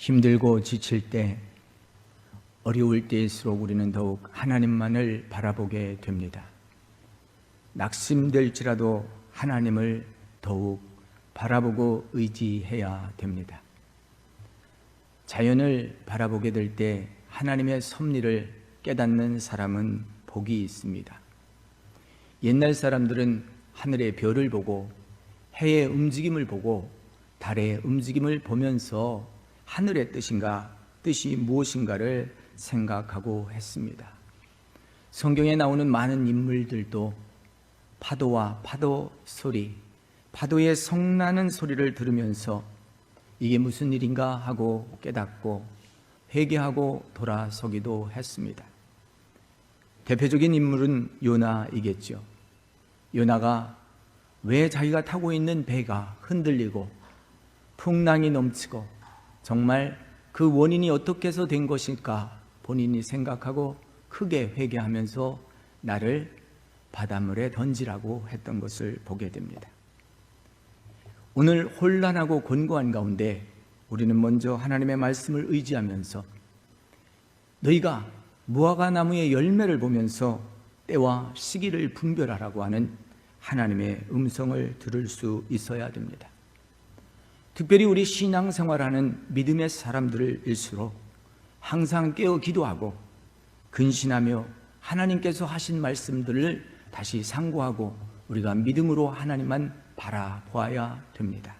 힘들고 지칠 때, 어려울 때일수록 우리는 더욱 하나님만을 바라보게 됩니다. 낙심될지라도 하나님을 더욱 바라보고 의지해야 됩니다. 자연을 바라보게 될 때 하나님의 섭리를 깨닫는 사람은 복이 있습니다. 옛날 사람들은 하늘의 별을 보고 해의 움직임을 보고 달의 움직임을 보면서 하늘의 뜻이 무엇인가를 생각하고 했습니다. 성경에 나오는 많은 인물들도 파도와 파도 소리, 파도의 성나는 소리를 들으면서 이게 무슨 일인가 하고 깨닫고 회개하고 돌아서기도 했습니다. 대표적인 인물은 요나이겠죠. 요나가 왜 자기가 타고 있는 배가 흔들리고 풍랑이 넘치고 정말 그 원인이 어떻게 해서 된 것일까 본인이 생각하고 크게 회개하면서 나를 바닷물에 던지라고 했던 것을 보게 됩니다. 오늘 혼란하고 곤고한 가운데 우리는 먼저 하나님의 말씀을 의지하면서 너희가 무화과 나무의 열매를 보면서 때와 시기를 분별하라고 하는 하나님의 음성을 들을 수 있어야 됩니다. 특별히 우리 신앙생활하는 믿음의 사람들일수록 항상 깨어 기도하고 근신하며 하나님께서 하신 말씀들을 다시 상고하고 우리가 믿음으로 하나님만 바라보아야 됩니다.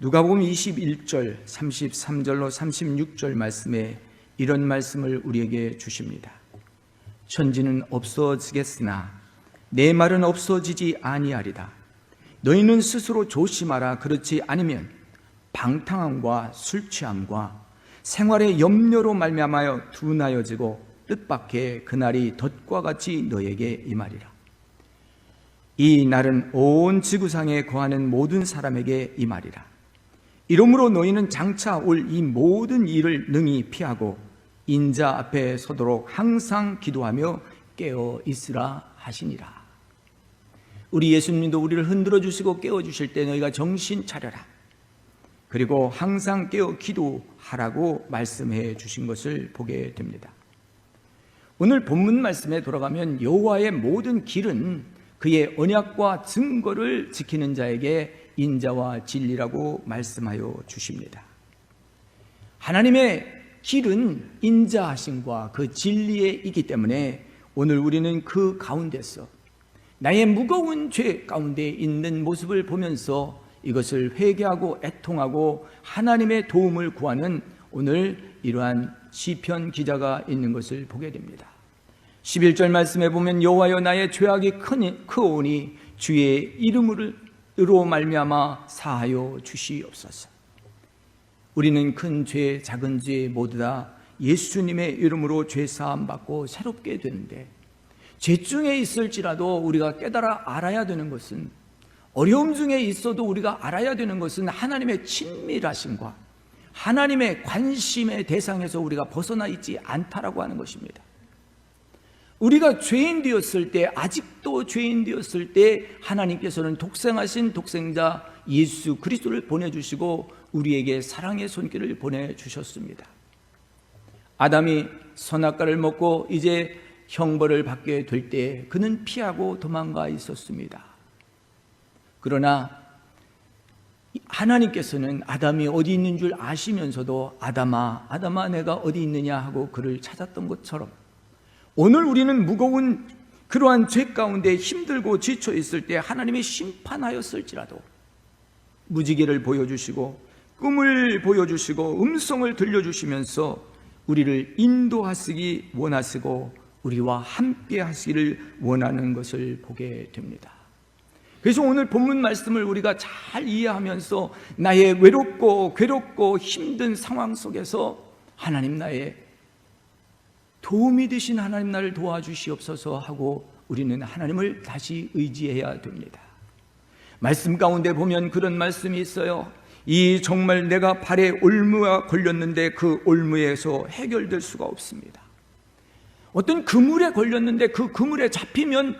누가복음 21절, 33절로 36절 말씀에 이런 말씀을 우리에게 주십니다. 천지는 없어지겠으나 내 말은 없어지지 아니하리다. 너희는 스스로 조심하라. 그렇지 않으면 방탕함과 술 취함과 생활의 염려로 말미암아 둔하여지고 뜻밖의 그날이 덫과 같이 너에게 임하리라. 이 날은 온 지구상에 거하는 모든 사람에게 임하리라. 이러므로 너희는 장차 올 이 모든 일을 능히 피하고 인자 앞에 서도록 항상 기도하며 깨어 있으라 하시니라. 우리 예수님도 우리를 흔들어 주시고 깨워 주실 때 너희가 정신 차려라. 그리고 항상 깨어 기도하라고 말씀해 주신 것을 보게 됩니다. 오늘 본문 말씀에 돌아가면 여호와의 모든 길은 그의 언약과 증거를 지키는 자에게 인자와 진리라고 말씀하여 주십니다. 하나님의 길은 인자하심과 그 진리에 있기 때문에 오늘 우리는 그 가운데서 나의 무거운 죄 가운데 있는 모습을 보면서 이것을 회개하고 애통하고 하나님의 도움을 구하는 오늘 이러한 시편 기자가 있는 것을 보게 됩니다. 11절 말씀에 보면 여호와여 나의 죄악이 크오니 주의 이름으로 말미암아 사하여 주시옵소서. 우리는 큰 죄, 작은 죄 모두 다 예수님의 이름으로 죄 사함 받고 새롭게 되는데 죄 중에 있을지라도 우리가 깨달아 알아야 되는 것은 어려움 중에 있어도 우리가 알아야 되는 것은 하나님의 친밀하심과 하나님의 관심의 대상에서 우리가 벗어나 있지 않다라고 하는 것입니다. 우리가 죄인 되었을 때, 아직도 죄인 되었을 때 하나님께서는 독생하신 독생자 예수 그리스도를 보내주시고 우리에게 사랑의 손길을 보내주셨습니다. 아담이 선악과를 먹고 이제 형벌을 받게 될 때 그는 피하고 도망가 있었습니다. 그러나 하나님께서는 아담이 어디 있는 줄 아시면서도 아담아 내가 어디 있느냐 하고 그를 찾았던 것처럼 오늘 우리는 무거운 그러한 죄 가운데 힘들고 지쳐 있을 때 하나님이 심판하였을지라도 무지개를 보여주시고 꿈을 보여주시고 음성을 들려주시면서 우리를 인도하시기 원하시고 우리와 함께 하시기를 원하는 것을 보게 됩니다. 그래서 오늘 본문 말씀을 우리가 잘 이해하면서 나의 외롭고 괴롭고 힘든 상황 속에서 하나님 나의 도움이 되신 하나님 나를 도와주시옵소서 하고 우리는 하나님을 다시 의지해야 됩니다. 말씀 가운데 보면 그런 말씀이 있어요. 이 정말 내가 발에 올무가 걸렸는데 그 올무에서 해결될 수가 없습니다. 어떤 그물에 걸렸는데 그 그물에 잡히면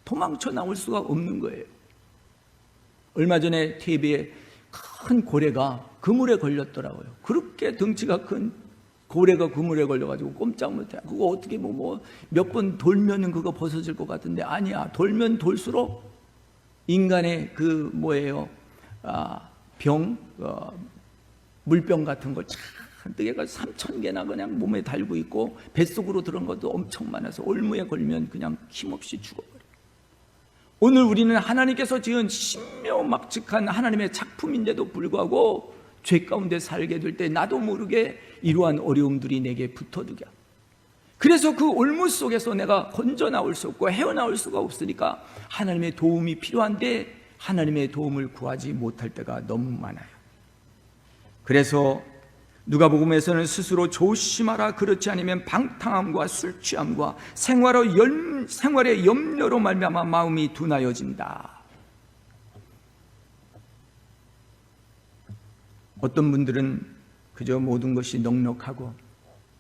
도망쳐 나올 수가 없는 거예요. 얼마 전에 TV에 큰 고래가 그물에 걸렸더라고요. 그렇게 덩치가 큰 고래가 그물에 걸려가지고 꼼짝 못해. 그거 어떻게 몇 번 돌면은 그거 벗어질 것 같은데 아니야. 돌면 돌수록 인간의 그 물병 같은 걸 잔뜩 해가지고 3,000개나 그냥 몸에 달고 있고 뱃속으로 들어온 것도 엄청 많아서 올무에 걸면 그냥 힘없이 죽어버려요. 오늘 우리는 하나님께서 지은 신묘막측한 하나님의 작품인데도 불구하고 죄 가운데 살게 될 때 나도 모르게 이러한 어려움들이 내게 붙어두게. 그래서 그 올무 속에서 내가 건져 나올 수 없고 헤어나올 수가 없으니까 하나님의 도움이 필요한데 하나님의 도움을 구하지 못할 때가 너무 많아요. 그래서 누가복음에서는 스스로 조심하라, 그렇지 않으면 방탕함과 술 취함과 생활의 염려로 말미암아 마음이 둔하여진다. 어떤 분들은 그저 모든 것이 넉넉하고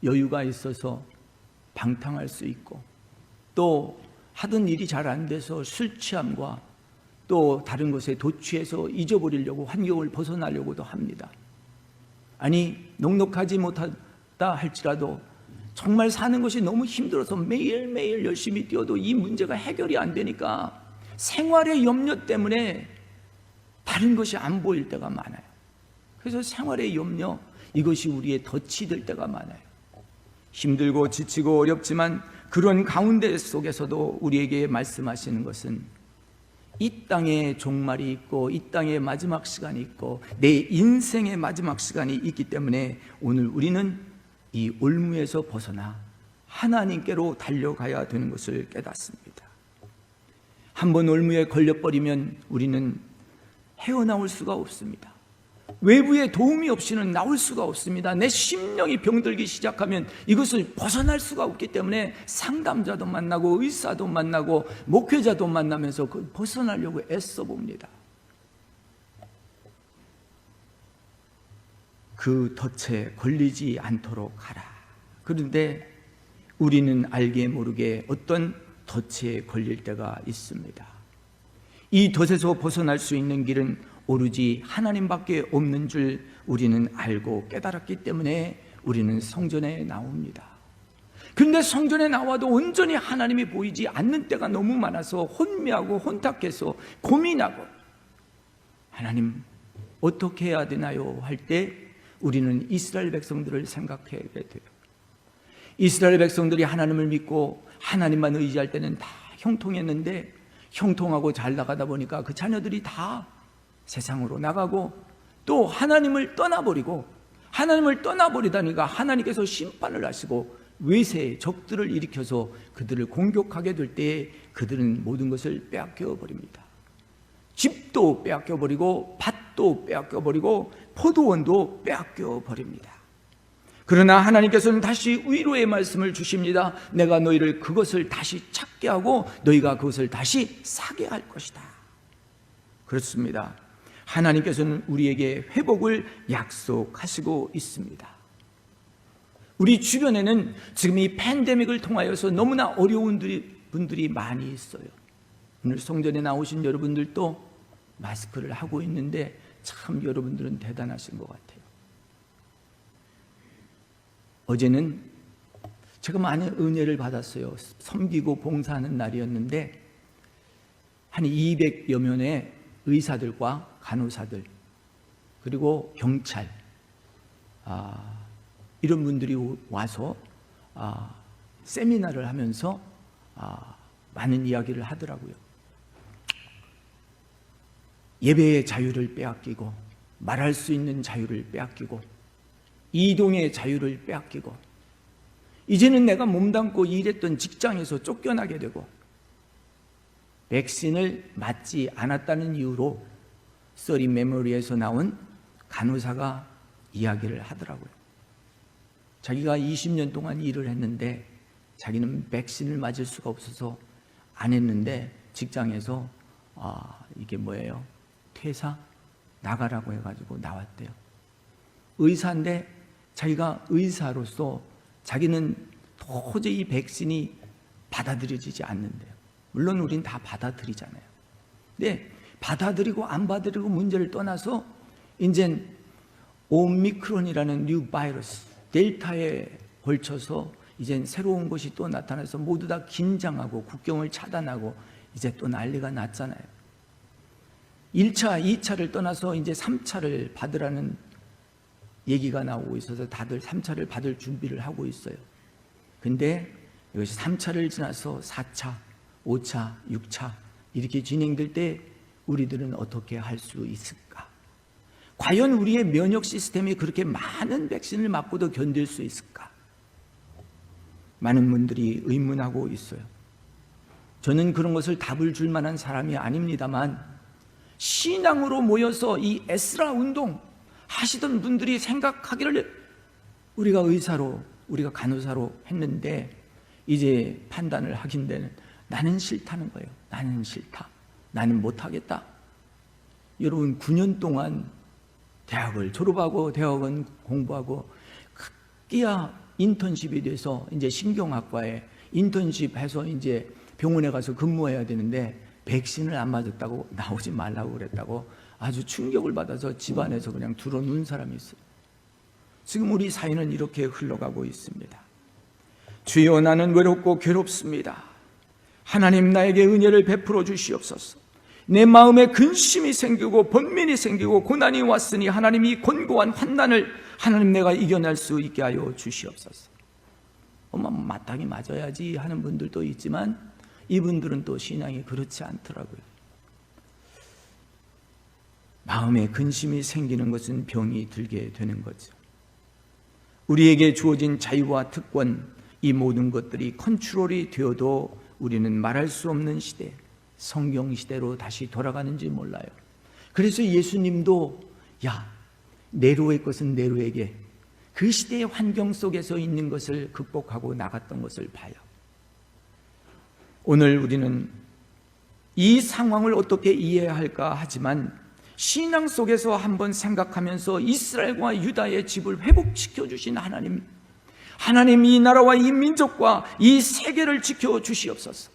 여유가 있어서 방탕할 수 있고, 또 하던 일이 잘 안 돼서 술 취함과 또 다른 것에 도취해서 잊어버리려고, 환경을 벗어나려고도 합니다. 아니, 넉넉하지 못하다 할지라도 정말 사는 것이 너무 힘들어서 매일매일 열심히 뛰어도 이 문제가 해결이 안 되니까 생활의 염려 때문에 다른 것이 안 보일 때가 많아요. 그래서 생활의 염려, 이것이 우리의 덫이 될 때가 많아요. 힘들고 지치고 어렵지만 그런 가운데 속에서도 우리에게 말씀하시는 것은 이 땅에 종말이 있고 이 땅에 마지막 시간이 있고 내 인생의 마지막 시간이 있기 때문에 오늘 우리는 이 올무에서 벗어나 하나님께로 달려가야 되는 것을 깨닫습니다. 한번 올무에 걸려버리면 우리는 헤어나올 수가 없습니다. 외부의 도움이 없이는 나올 수가 없습니다. 내 심령이 병들기 시작하면 이것을 벗어날 수가 없기 때문에 상담자도 만나고 의사도 만나고 목회자도 만나면서 그걸 벗어나려고 애써 봅니다. 그 덫에 걸리지 않도록 하라. 그런데 우리는 알게 모르게 어떤 덫에 걸릴 때가 있습니다. 이 덫에서 벗어날 수 있는 길은 오로지 하나님밖에 없는 줄 우리는 알고 깨달았기 때문에 우리는 성전에 나옵니다. 그런데 성전에 나와도 온전히 하나님이 보이지 않는 때가 너무 많아서 혼미하고 혼탁해서 고민하고, 하나님 어떻게 해야 되나요? 할 때 우리는 이스라엘 백성들을 생각해야 돼요. 이스라엘 백성들이 하나님을 믿고 하나님만 의지할 때는 다 형통했는데, 형통하고 잘 나가다 보니까 그 자녀들이 다 세상으로 나가고 또 하나님을 떠나버리다니까 하나님께서 심판을 하시고 외세의 적들을 일으켜서 그들을 공격하게 될 때에 그들은 모든 것을 빼앗겨 버립니다. 집도 빼앗겨 버리고 밭도 빼앗겨 버리고 포도원도 빼앗겨 버립니다. 그러나 하나님께서는 다시 위로의 말씀을 주십니다. 내가 너희를 그것을 다시 찾게 하고 너희가 그것을 다시 사게 할 것이다. 그렇습니다. 하나님께서는 우리에게 회복을 약속하시고 있습니다. 우리 주변에는 지금 이 팬데믹을 통하여서 너무나 어려운 분들이 많이 있어요. 오늘 성전에 나오신 여러분들도 마스크를 하고 있는데 참 여러분들은 대단하신 것 같아요. 어제는 제가 많은 은혜를 받았어요. 섬기고 봉사하는 날이었는데 한 200여 명의 의사들과 간호사들, 그리고 경찰, 이런 분들이 와서 세미나를 하면서 많은 이야기를 하더라고요. 예배의 자유를 빼앗기고, 말할 수 있는 자유를 빼앗기고, 이동의 자유를 빼앗기고, 이제는 내가 몸담고 일했던 직장에서 쫓겨나게 되고, 백신을 맞지 않았다는 이유로 써리 메모리에서 나온 간호사가 이야기를 하더라고요. 자기가 20년 동안 일을 했는데 자기는 백신을 맞을 수가 없어서 안 했는데 직장에서 이게 뭐예요? 퇴사? 나가라고 해가지고 나왔대요. 의사인데 자기가 의사로서 자기는 도저히 이 백신이 받아들여지지 않는데요. 물론 우린 다 받아들이잖아요. 근데 받아들이고 안 받아들이고 문제를 떠나서 이젠 오미크론이라는 뉴 바이러스 델타에 걸쳐서 이젠 새로운 것이 또 나타나서 모두 다 긴장하고 국경을 차단하고 이제 또 난리가 났잖아요. 1차, 2차를 떠나서 이제 3차를 받으라는 얘기가 나오고 있어서 다들 3차를 받을 준비를 하고 있어요. 근데 이것이 3차를 지나서 4차, 5차, 6차 이렇게 진행될 때 우리들은 어떻게 할 수 있을까? 과연 우리의 면역 시스템이 그렇게 많은 백신을 맞고도 견딜 수 있을까? 많은 분들이 의문하고 있어요. 저는 그런 것을 답을 줄 만한 사람이 아닙니다만 신앙으로 모여서 이 에스라 운동 하시던 분들이 생각하기를 우리가 의사로, 우리가 간호사로 했는데 이제 판단을 하긴데는 나는 싫다는 거예요. 나는 싫다. 나는 못하겠다. 여러분 9년 동안 대학을 졸업하고 대학원 공부하고 급기야 인턴십이 돼서 이제 신경학과에 인턴십해서 이제 병원에 가서 근무해야 되는데 백신을 안 맞았다고 나오지 말라고 그랬다고 아주 충격을 받아서 집안에서 그냥 들어놓은 사람이 있어요. 지금 우리 사회는 이렇게 흘러가고 있습니다. 주여 나는 외롭고 괴롭습니다. 하나님 나에게 은혜를 베풀어 주시옵소서. 내 마음에 근심이 생기고 번민이 생기고 고난이 왔으니 하나님이 권고한 환난을 하나님 내가 이겨낼 수 있게 하여 주시옵소서. 마땅히 맞아야지 하는 분들도 있지만 이분들은 또 신앙이 그렇지 않더라고요. 마음에 근심이 생기는 것은 병이 들게 되는 거죠. 우리에게 주어진 자유와 특권, 이 모든 것들이 컨트롤이 되어도 우리는 말할 수 없는 시대, 성경 시대로 다시 돌아가는지 몰라요. 그래서 예수님도 네로의 것은 네로에게, 그 시대의 환경 속에서 있는 것을 극복하고 나갔던 것을 봐요. 오늘 우리는 이 상황을 어떻게 이해해야 할까 하지만 신앙 속에서 한번 생각하면서 이스라엘과 유다의 집을 회복시켜 주신 하나님, 하나님 이 나라와 이 민족과 이 세계를 지켜 주시옵소서.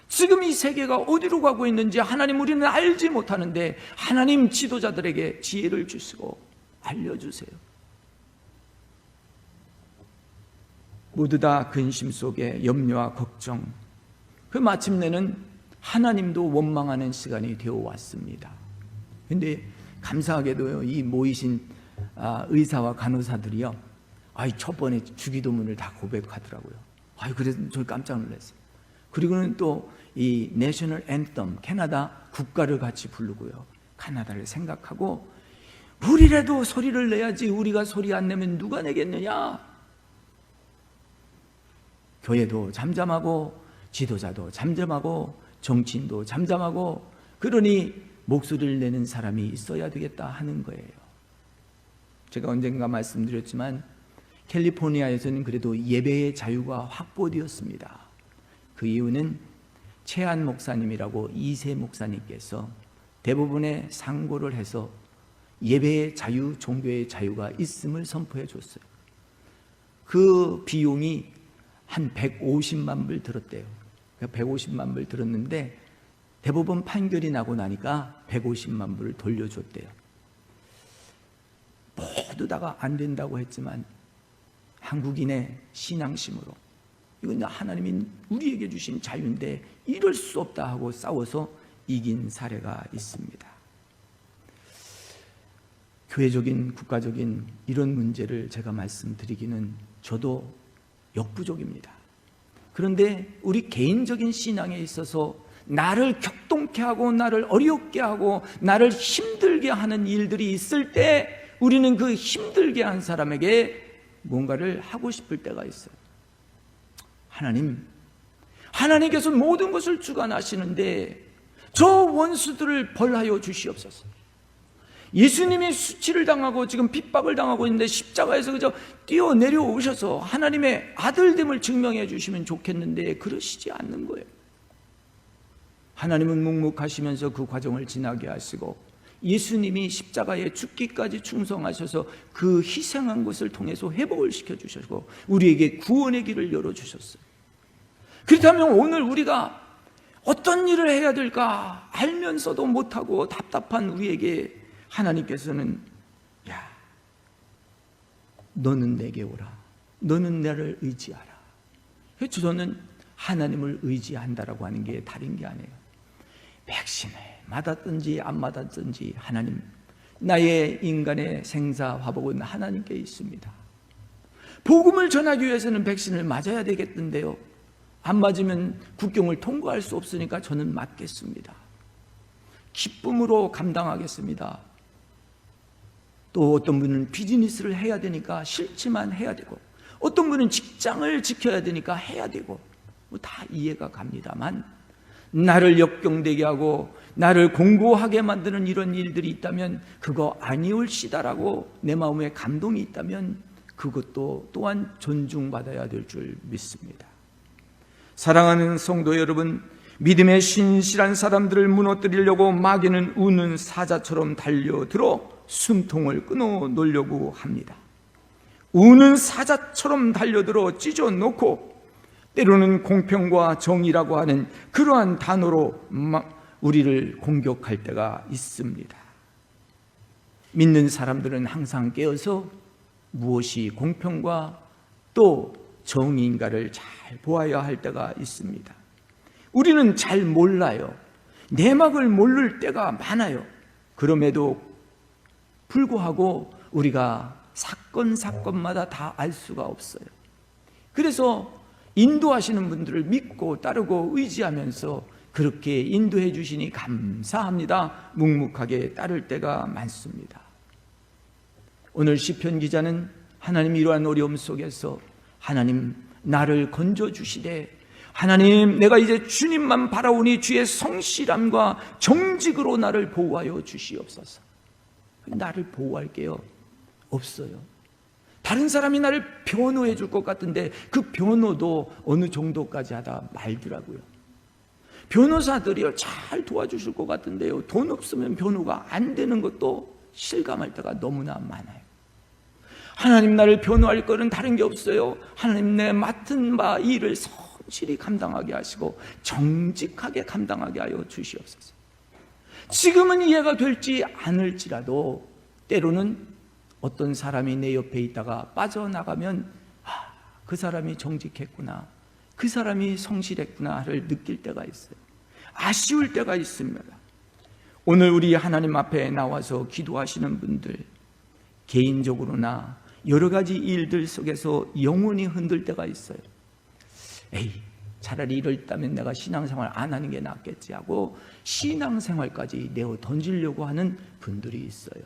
지금 이 세계가 어디로 가고 있는지 하나님 우리는 알지 못하는데 하나님 지도자들에게 지혜를 주시고 알려주세요. 모두 다 근심 속에 염려와 걱정, 그 마침내는 하나님도 원망하는 시간이 되어 왔습니다. 그런데 감사하게도요, 이 모이신 의사와 간호사들이요, 첫 번에 주기도문을 다 고백하더라고요. 그래서 저 깜짝 놀랐어요. 그리고는 또 이 내셔널 앤썸, 캐나다 국가를 같이 부르고요, 카나다를 생각하고 우리라도 소리를 내야지, 우리가 소리 안 내면 누가 내겠느냐. 교회도 잠잠하고 지도자도 잠잠하고 정치인도 잠잠하고, 그러니 목소리를 내는 사람이 있어야 되겠다 하는 거예요. 제가 언젠가 말씀드렸지만 캘리포니아에서는 그래도 예배의 자유가 확보되었습니다. 그 이유는 최한 목사님이라고 이세 목사님께서 대부분의 상고를 해서 예배의 자유, 종교의 자유가 있음을 선포해 줬어요. 그 비용이 한 150만 불 들었대요. 150만 불 들었는데 대법원 판결이 나고 나니까 150만 불을 돌려줬대요. 모두 다가 안 된다고 했지만 한국인의 신앙심으로 이건 하나님이 우리에게 주신 자유인데 이럴 수 없다 하고 싸워서 이긴 사례가 있습니다. 교회적인, 국가적인 이런 문제를 제가 말씀드리기는 저도 역부족입니다. 그런데 우리 개인적인 신앙에 있어서 나를 격동케 하고 나를 어렵게 하고 나를 힘들게 하는 일들이 있을 때 우리는 그 힘들게 한 사람에게 뭔가를 하고 싶을 때가 있어요. 하나님께서 모든 것을 주관하시는데 저 원수들을 벌하여 주시옵소서. 예수님이 수치를 당하고 지금 핍박을 당하고 있는데 십자가에서 그저 뛰어내려 오셔서 하나님의 아들됨을 증명해 주시면 좋겠는데 그러시지 않는 거예요. 하나님은 묵묵하시면서 그 과정을 지나게 하시고 예수님이 십자가에 죽기까지 충성하셔서 그 희생한 것을 통해서 회복을 시켜주셨고 우리에게 구원의 길을 열어주셨어요. 그렇다면 오늘 우리가 어떤 일을 해야 될까 알면서도 못하고 답답한 우리에게 하나님께서는 너는 내게 오라. 너는 나를 의지하라. 저는 하나님을 의지한다라고 하는 게 다른 게 아니에요. 백신을 맞았든지 안 맞았든지 하나님, 나의 인간의 생사화복은 하나님께 있습니다. 복음을 전하기 위해서는 백신을 맞아야 되겠던데요, 안 맞으면 국경을 통과할 수 없으니까 저는 맞겠습니다. 기쁨으로 감당하겠습니다. 또 어떤 분은 비즈니스를 해야 되니까 싫지만 해야 되고, 어떤 분은 직장을 지켜야 되니까 해야 되고, 다 이해가 갑니다만, 나를 역경되게 하고 나를 공고하게 만드는 이런 일들이 있다면 그거 아니올시다라고 내 마음에 감동이 있다면 그것도 또한 존중받아야 될 줄 믿습니다. 사랑하는 성도 여러분, 믿음의 신실한 사람들을 무너뜨리려고 마귀는 우는 사자처럼 달려들어 숨통을 끊어 놓으려고 합니다. 우는 사자처럼 달려들어 찢어놓고 때로는 공평과 정의라고 하는 그러한 단어로 우리를 공격할 때가 있습니다. 믿는 사람들은 항상 깨어서 무엇이 공평과 또 정의인가를 잘 보아야 할 때가 있습니다. 우리는 잘 몰라요. 내막을 모를 때가 많아요. 그럼에도 불구하고 우리가 사건마다 다 알 수가 없어요. 그래서 인도하시는 분들을 믿고 따르고 의지하면서 그렇게 인도해 주시니 감사합니다. 묵묵하게 따를 때가 많습니다. 오늘 시편 기자는 하나님 이러한 어려움 속에서 하나님 나를 건져주시되, 하나님 내가 이제 주님만 바라오니 주의 성실함과 정직으로 나를 보호하여 주시옵소서. 나를 보호할게요 없어요. 다른 사람이 나를 변호해 줄 것 같은데 그 변호도 어느 정도까지 하다 말더라고요. 변호사들이요 잘 도와주실 것 같은데요, 돈 없으면 변호가 안 되는 것도 실감할 때가 너무나 많아요. 하나님 나를 변호할 거는 다른 게 없어요. 하나님 내 맡은 바 일을 성실히 감당하게 하시고 정직하게 감당하게 하여 주시옵소서. 지금은 이해가 될지 않을지라도 때로는 어떤 사람이 내 옆에 있다가 빠져나가면 그 사람이 정직했구나, 그 사람이 성실했구나를 느낄 때가 있어요. 아쉬울 때가 있습니다. 오늘 우리 하나님 앞에 나와서 기도하시는 분들, 개인적으로나 여러 가지 일들 속에서 영혼이 흔들 때가 있어요. 에이, 차라리 이럴 때면 내가 신앙생활 안 하는 게 낫겠지 하고 신앙생활까지 내어 던지려고 하는 분들이 있어요.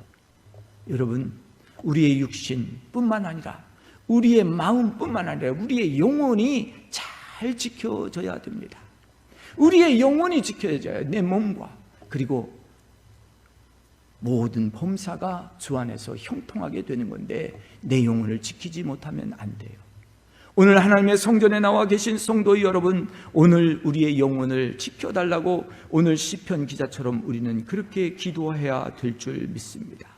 여러분, 우리의 육신뿐만 아니라 우리의 마음뿐만 아니라 우리의 영혼이 잘 지켜져야 됩니다. 우리의 영혼이 지켜져야 내 몸과, 그리고 모든 범사가 주 안에서 형통하게 되는 건데 내 영혼을 지키지 못하면 안 돼요. 오늘 하나님의 성전에 나와 계신 성도 여러분, 오늘 우리의 영혼을 지켜달라고 오늘 시편 기자처럼 우리는 그렇게 기도해야 될 줄 믿습니다.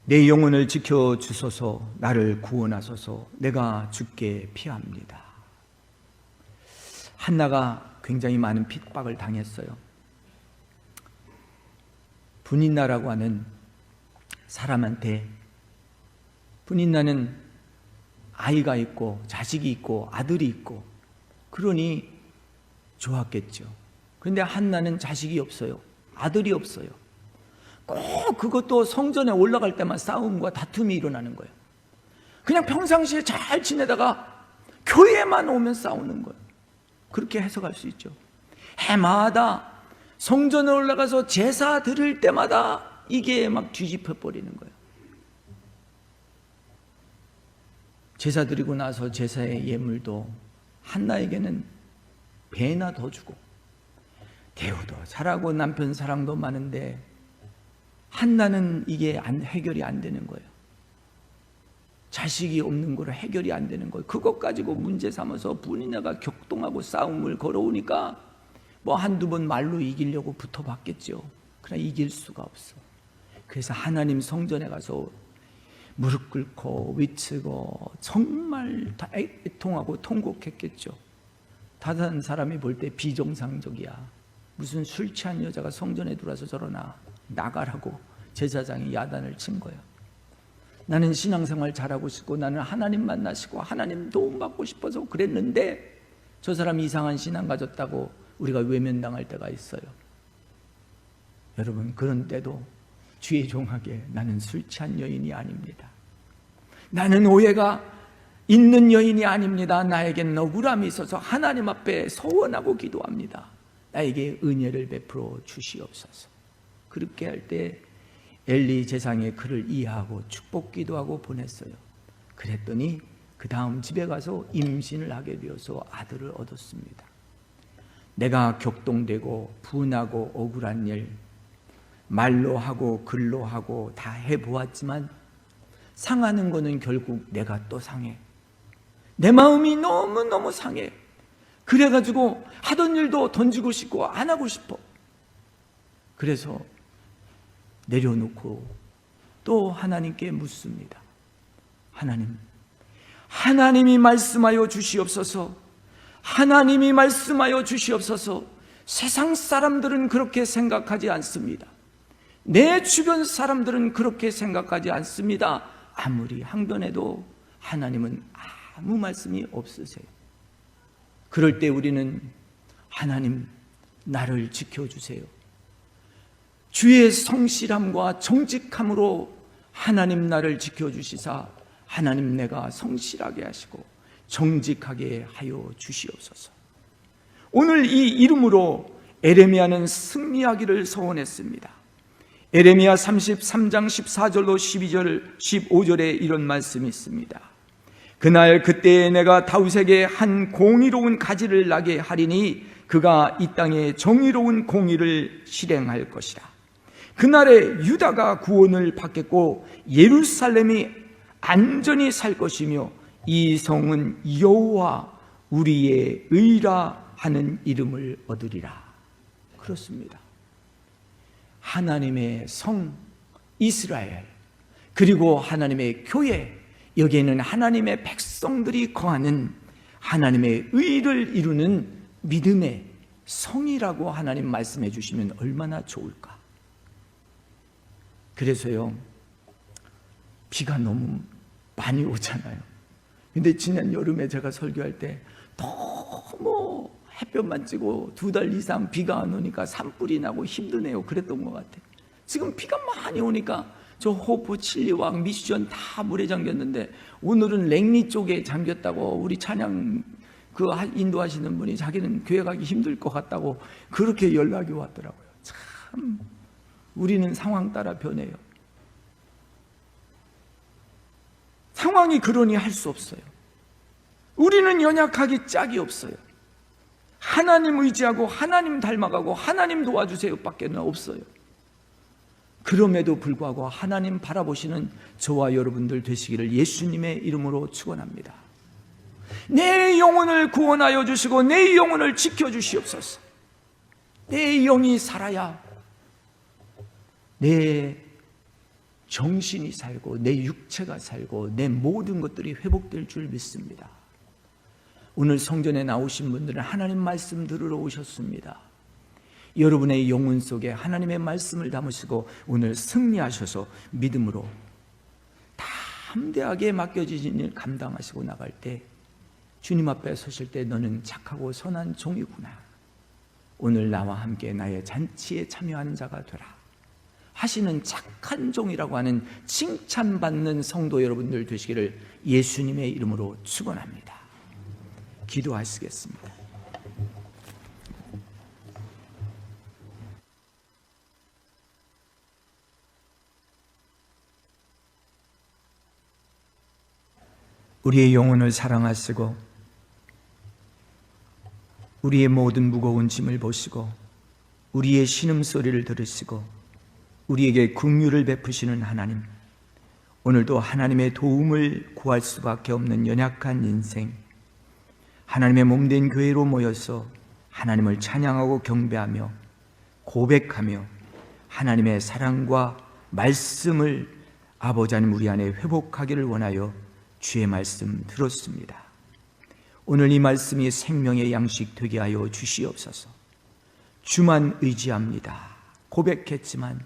내 영혼을 지켜주소서, 나를 구원하소서, 내가 주께 피합니다. 한나가 굉장히 많은 핍박을 당했어요. 분인나라고 하는 사람한테, 분인나는 아이가 있고 자식이 있고 아들이 있고 그러니 좋았겠죠. 그런데 한나는 자식이 없어요. 아들이 없어요. 꼭 그것도 성전에 올라갈 때만 싸움과 다툼이 일어나는 거예요. 그냥 평상시에 잘 지내다가 교회만 오면 싸우는 거예요. 그렇게 해석할 수 있죠. 해마다 성전에 올라가서 제사 드릴 때마다 이게 막 뒤집혀 버리는 거예요. 제사 드리고 나서 제사의 예물도 한나에게는 배나 더 주고, 대우도 잘하고 남편 사랑도 많은데 한나는 이게 해결이 안 되는 거예요. 자식이 없는 거로 해결이 안 되는 거예요. 그것 가지고 문제 삼아서 분이나가 격동하고 싸움을 걸어오니까 뭐 한두 번 말로 이기려고 붙어봤겠죠. 그러나 이길 수가 없어. 그래서 하나님 성전에 가서 무릎 꿇고 외치고 정말 애통하고 통곡했겠죠. 다른 사람이 볼 때 비정상적이야. 무슨 술 취한 여자가 성전에 들어와서 저러나, 나가라고 제사장이 야단을 친 거야. 나는 신앙생활 잘하고 싶고 나는 하나님 만나시고 하나님 도움 받고 싶어서 그랬는데 저 사람이 이상한 신앙 가졌다고 우리가 외면당할 때가 있어요. 여러분, 그런 때도 주의 종하게 나는 술 취한 여인이 아닙니다. 나는 오해가 있는 여인이 아닙니다. 나에겐 억울함이 있어서 하나님 앞에 서원하고 기도합니다. 나에게 은혜를 베풀어 주시옵소서. 그렇게 할 때 엘리 제사장의 그를 이해하고 축복 기도하고 보냈어요. 그랬더니 그 다음 집에 가서 임신을 하게 되어서 아들을 얻었습니다. 내가 격동되고 분하고 억울한 일, 말로 하고 글로 하고 다 해보았지만 상하는 거는 결국 내가 또 상해. 내 마음이 너무너무 상해. 그래가지고 하던 일도 던지고 싶고 안 하고 싶어. 그래서 내려놓고 또 하나님께 묻습니다. 하나님이 말씀하여 주시옵소서. 하나님이 말씀하여 주시옵소서. 세상 사람들은 그렇게 생각하지 않습니다. 내 주변 사람들은 그렇게 생각하지 않습니다. 아무리 항변해도 하나님은 아무 말씀이 없으세요. 그럴 때 우리는 하나님, 나를 지켜주세요. 주의 성실함과 정직함으로 하나님 나를 지켜주시사 하나님 내가 성실하게 하시고 정직하게 하여 주시옵소서. 오늘 이 이름으로 에레미야는 승리하기를 소원했습니다. 에레미야 33장 14절로 12절 15절에 이런 말씀이 있습니다. 그날 그때에 내가 다윗에게 한 공의로운 가지를 나게 하리니 그가 이 땅에 정의로운 공의를 실행할 것이라. 그날에 유다가 구원을 받겠고 예루살렘이 안전히 살 것이며 이 성은 여호와 우리의 의라 하는 이름을 얻으리라. 그렇습니다. 하나님의 성 이스라엘, 그리고 하나님의 교회, 여기에는 하나님의 백성들이 거하는 하나님의 의를 이루는 믿음의 성이라고 하나님 말씀해 주시면 얼마나 좋을까. 그래서요, 비가 너무 많이 오잖아요. 근데 지난 여름에 제가 설교할 때 너무 햇볕만 찌고 2달 이상 비가 안 오니까 산불이 나고 힘드네요. 그랬던 것 같아요. 지금 비가 많이 오니까 저 호프, 칠리왕, 미슈전 다 물에 잠겼는데 오늘은 랭리 쪽에 잠겼다고 우리 찬양 인도하시는 분이 자기는 교회 가기 힘들 것 같다고 그렇게 연락이 왔더라고요. 참 우리는 상황 따라 변해요. 상황이 그러니 할 수 없어요. 우리는 연약하기 짝이 없어요. 하나님 의지하고 하나님 닮아가고 하나님 도와주세요 밖에는 없어요. 그럼에도 불구하고 하나님 바라보시는 저와 여러분들 되시기를 예수님의 이름으로 축원합니다. 내 영혼을 구원하여 주시고 내 영혼을 지켜주시옵소서. 내 영이 살아야 내 정신이 살고 내 육체가 살고 내 모든 것들이 회복될 줄 믿습니다. 오늘 성전에 나오신 분들은 하나님 말씀 들으러 오셨습니다. 여러분의 영혼 속에 하나님의 말씀을 담으시고 오늘 승리하셔서 믿음으로 담대하게 맡겨지신 일 감당하시고 나갈 때 주님 앞에 서실 때 너는 착하고 선한 종이구나. 오늘 나와 함께 나의 잔치에 참여하는 자가 되라 하시는 착한 종이라고 하는 칭찬받는 성도 여러분들 되시기를 예수님의 이름으로 축원합니다. 기도하시겠습니다. 우리의 영혼을 사랑하시고 우리의 모든 무거운 짐을 보시고 우리의 신음소리를 들으시고 우리에게 긍휼을 베푸시는 하나님, 오늘도 하나님의 도움을 구할 수밖에 없는 연약한 인생, 하나님의 몸된 교회로 모여서 하나님을 찬양하고 경배하며 고백하며 하나님의 사랑과 말씀을 아버지 하나님 우리 안에 회복하기를 원하여 주의 말씀 들었습니다. 오늘 이 말씀이 생명의 양식 되게 하여 주시옵소서. 주만 의지합니다. 고백했지만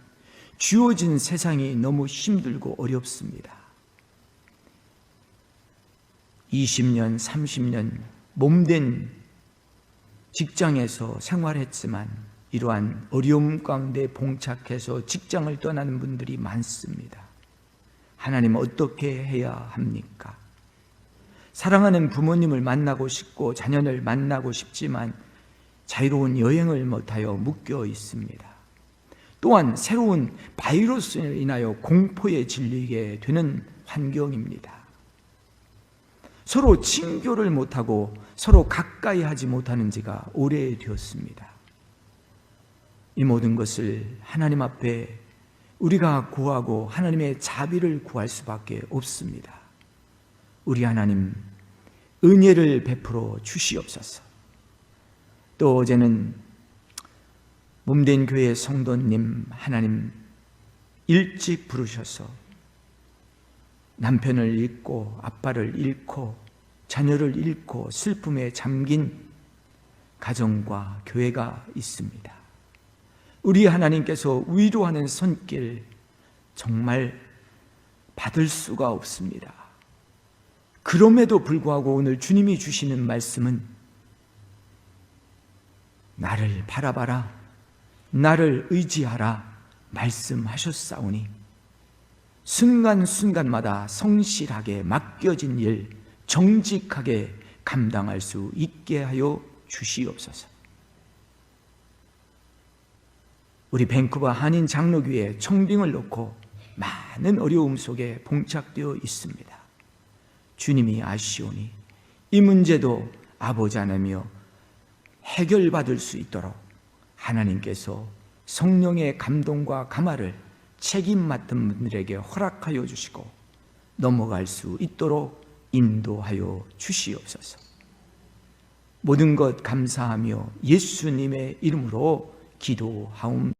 주어진 세상이 너무 힘들고 어렵습니다. 20년, 30년 몸된 직장에서 생활했지만 이러한 어려움 가운데 봉착해서 직장을 떠나는 분들이 많습니다. 하나님, 어떻게 해야 합니까? 사랑하는 부모님을 만나고 싶고 자녀를 만나고 싶지만 자유로운 여행을 못하여 묶여 있습니다. 또한 새로운 바이러스로 인하여 공포에 질리게 되는 환경입니다. 서로 친교를 못하고 서로 가까이 하지 못하는 지가 오래되었습니다. 이 모든 것을 하나님 앞에 우리가 구하고 하나님의 자비를 구할 수밖에 없습니다. 우리 하나님, 은혜를 베풀어 주시옵소서. 또 어제는 몸된 교회 성도님, 하나님 일찍 부르셔서 남편을 잃고 아빠를 잃고 자녀를 잃고 슬픔에 잠긴 가정과 교회가 있습니다. 우리 하나님께서 위로하는 손길 정말 받을 수가 없습니다. 그럼에도 불구하고 오늘 주님이 주시는 말씀은 나를 바라봐라, 나를 의지하라 말씀하셨사오니 순간순간마다 성실하게 맡겨진 일 정직하게 감당할 수 있게 하여 주시옵소서. 우리 밴쿠버 한인 장로교회 청빙을 놓고 많은 어려움 속에 봉착되어 있습니다. 주님이 아시오니 이 문제도 아버지 하나며 해결받을 수 있도록 하나님께서 성령의 감동과 감화를 책임 맡은 분들에게 허락하여 주시고 넘어갈 수 있도록 인도하여 주시옵소서. 모든 것 감사하며 예수님의 이름으로 기도하옵나이다.